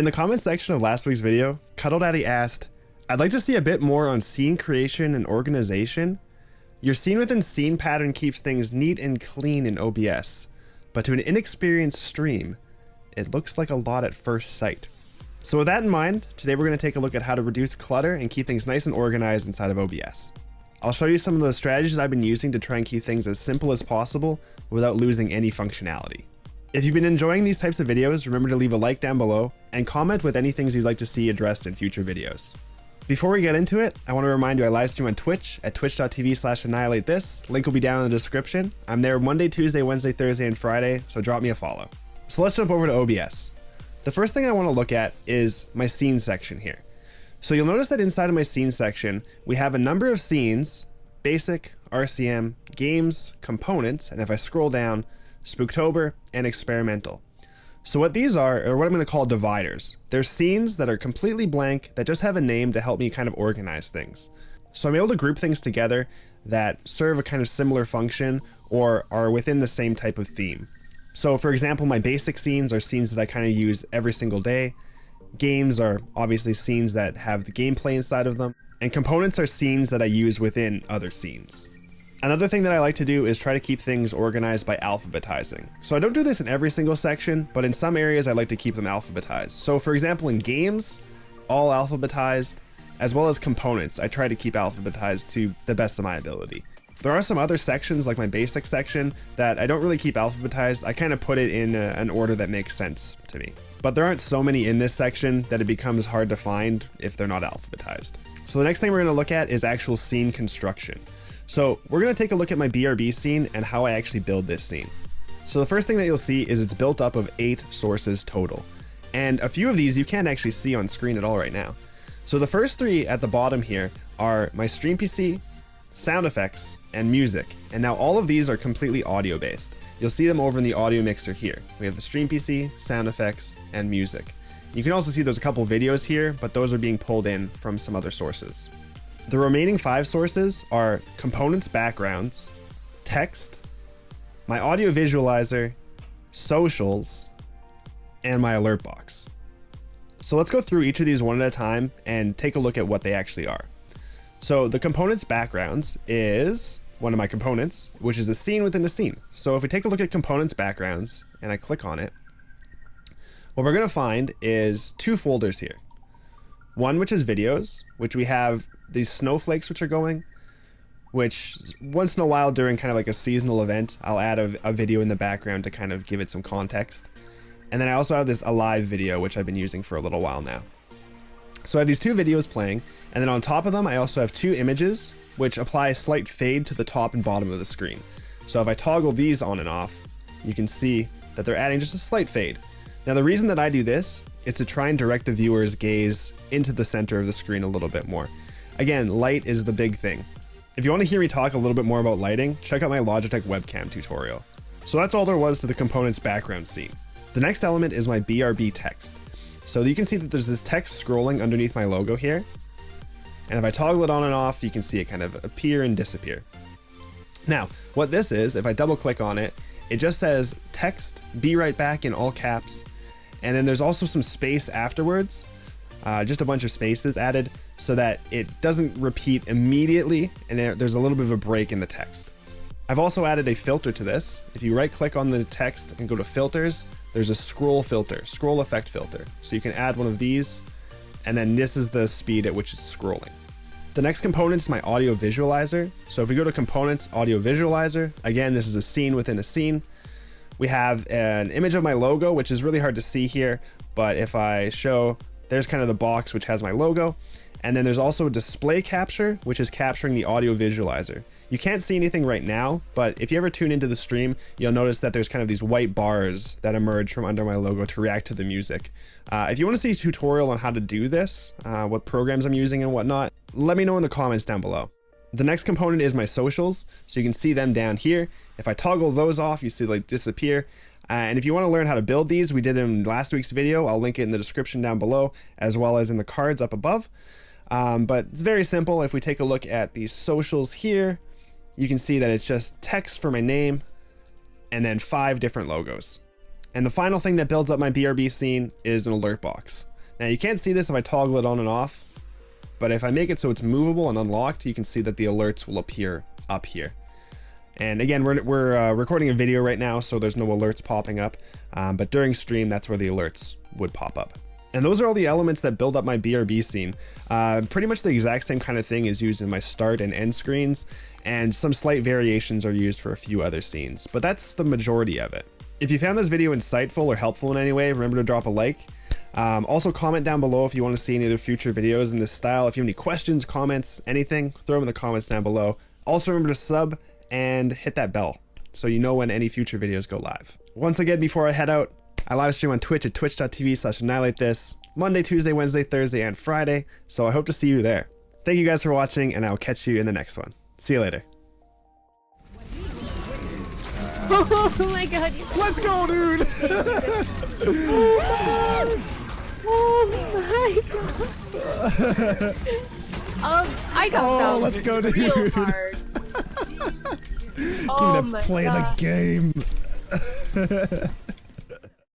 In the comment section of last week's video, Cuddle Daddy asked, I'd like to see a bit more on scene creation and organization. Your scene within scene pattern keeps things neat and clean in OBS, but to an inexperienced stream, it looks like a lot at first sight. So with that in mind, today we're going to take a look at how to reduce clutter and keep things nice and organized inside of OBS. I'll show you some of the strategies I've been using to try and keep things as simple as possible without losing any functionality. If you've been enjoying these types of videos, remember to leave a like down below and comment with any things you'd like to see addressed in future videos. Before we get into it, I want to remind you I live stream on Twitch at twitch.tv/annihilatetthis. Link will be down in the description. I'm there Monday, Tuesday, Wednesday, Thursday, and Friday, so drop me a follow. So let's jump over to OBS. The first thing I want to look at is my scene section here. So you'll notice that inside of my scene section, we have a number of scenes: basic, RCM, games, components, and if I scroll down, Spooktober, and experimental. So what these are what I'm going to call dividers. They're scenes that are completely blank that just have a name to help me kind of organize things. So I'm able to group things together that serve a kind of similar function or are within the same type of theme. So for example, my basic scenes are scenes that I kind of use every single day. Games are obviously scenes that have the gameplay inside of them. And components are scenes that I use within other scenes. Another thing that I like to do is try to keep things organized by alphabetizing. So I don't do this in every single section, but in some areas I like to keep them alphabetized. So for example, in games, all alphabetized, as well as components, I try to keep alphabetized to the best of my ability. There are some other sections, like my basic section, that I don't really keep alphabetized. I kind of put it in an order that makes sense to me. But there aren't so many in this section that it becomes hard to find if they're not alphabetized. So the next thing we're going to look at is actual scene construction. So we're going to take a look at my BRB scene and how I actually build this scene. So the first thing that you'll see is it's built up of 8 sources total. And a few of these you can't actually see on screen at all right now. So the first 3 at the bottom here are my stream PC, sound effects, and music. And now all of these are completely audio based. You'll see them over in the audio mixer here. We have the stream PC, sound effects, and music. You can also see there's a couple videos here, but those are being pulled in from some other sources. The remaining 5 sources are components backgrounds, text, my audio visualizer, socials, and my alert box. So let's go through each of these one at a time and take a look at what they actually are. So the components backgrounds is one of my components, which is a scene within a scene. So if we take a look at components backgrounds and I click on it, what we're going to find is 2 folders here. One which is videos, which we have these snowflakes which are going, which once in a while during kind of like a seasonal event, I'll add a video in the background to kind of give it some context. And then I also have this alive video, which I've been using for a little while now. So I have these 2 videos playing, and then on top of them, I also have 2 images, which apply a slight fade to the top and bottom of the screen. So if I toggle these on and off, you can see that they're adding just a slight fade. Now the reason that I do this is to try and direct the viewer's gaze into the center of the screen a little bit more. Again, light is the big thing. If you want to hear me talk a little bit more about lighting, check out my Logitech webcam tutorial. So that's all there was to the components background scene. The next element is my BRB text. So you can see that there's this text scrolling underneath my logo here. And if I toggle it on and off, you can see it kind of appear and disappear. Now, what this is, if I double click on it, it just says text, be right back in all caps. And then there's also some space afterwards, just a bunch of spaces added so that it doesn't repeat immediately and there's a little bit of a break in the text. I've also added a filter to this. If you right click on the text and go to filters, there's a scroll filter, scroll effect filter. So you can add one of these, and then this is the speed at which it's scrolling. The next component is my audio visualizer. So if we go to components, audio visualizer, again, this is a scene within a scene. We have an image of my logo, which is really hard to see here, but if I show, there's kind of the box which has my logo. And then there's also a display capture, which is capturing the audio visualizer. You can't see anything right now, but if you ever tune into the stream, you'll notice that there's kind of these white bars that emerge from under my logo to react to the music. If you want to see a tutorial on how to do this, what programs I'm using and whatnot, let me know in the comments down below. The next component is my socials, so you can see them down here. If I toggle those off, you see like disappear. And if you want to learn how to build these, we did it in last week's video. I'll link it in the description down below, as well as in the cards up above. But it's very simple. If we take a look at these socials here, you can see that it's just text for my name and then 5 different logos. And the final thing that builds up my BRB scene is an alert box. Now you can't see this if I toggle it on and off, but if I make it so it's movable and unlocked, you can see that the alerts will appear up here. And again, we're recording a video right now, so there's no alerts popping up, but during stream, that's where the alerts would pop up. And those are all the elements that build up my BRB scene. Pretty much the exact same kind of thing is used in my start and end screens, and some slight variations are used for a few other scenes, but that's the majority of it. If you found this video insightful or helpful in any way, remember to drop a like. Also comment down below if you want to see any other future videos in this style. If you have any questions, comments, anything, throw them in the comments down below. Also remember to sub and hit that bell so you know when any future videos go live. Once again, before I head out, I live stream on Twitch at twitch.tv/AnnihilateThis Monday, Tuesday, Wednesday, Thursday, and Friday, so I hope to see you there. Thank you guys for watching, and I'll catch you in the next one. See you later. Oh my god. Let's go, dude! Oh my god. I got Oh, let's go, dude. Real hard. Oh my god. Play the game.